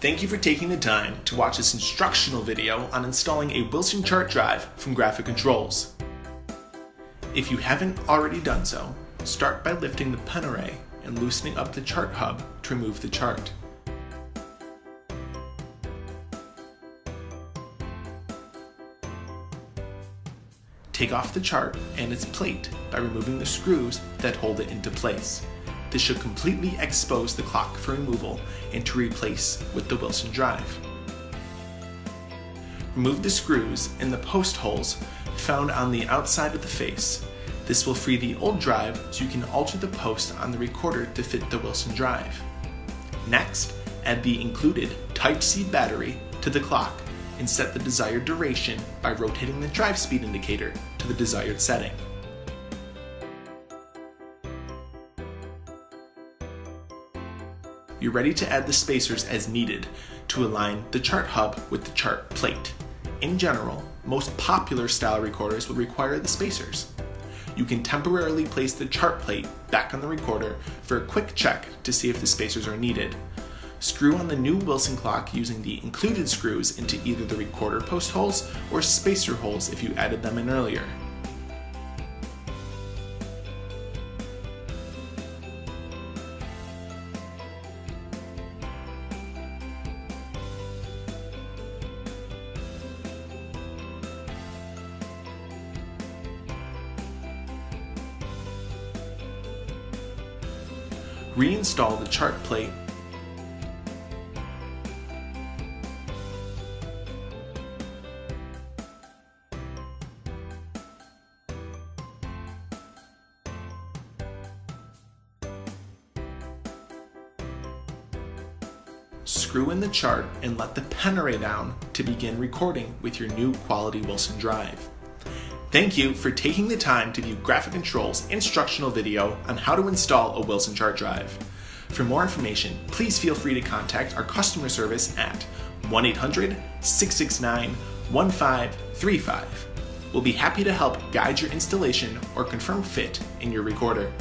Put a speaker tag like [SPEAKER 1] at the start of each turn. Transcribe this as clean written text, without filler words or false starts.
[SPEAKER 1] Thank you for taking the time to watch this instructional video on installing a Wilson chart drive from Graphic Controls. If you haven't already done so, start by lifting the pen array and loosening up the chart hub to remove the chart. Take off the chart and its plate by removing the screws that hold it into place. This should completely expose the clock for removal and to replace with the Wilson drive. Remove the screws in the post holes found on the outside of the face. This will free the old drive so you can alter the post on the recorder to fit the Wilson drive. Next, add the included Type-C battery to the clock and set the desired duration by rotating the drive speed indicator to the desired setting. You're ready to add the spacers as needed to align the chart hub with the chart plate. In general, most popular style recorders will require the spacers. You can temporarily place the chart plate back on the recorder for a quick check to see if the spacers are needed. Screw on the new Wilson clock using the included screws into either the recorder post holes or spacer holes if you added them in earlier. Reinstall the chart plate. Screw in the chart and let the pen array down to begin recording with your new quality Wilson drive. Thank you for taking the time to view Graphic Controls' instructional video on how to install a Wilson chart drive. For more information, please feel free to contact our customer service at 1-800-669-1535. We'll be happy to help guide your installation or confirm fit in your recorder.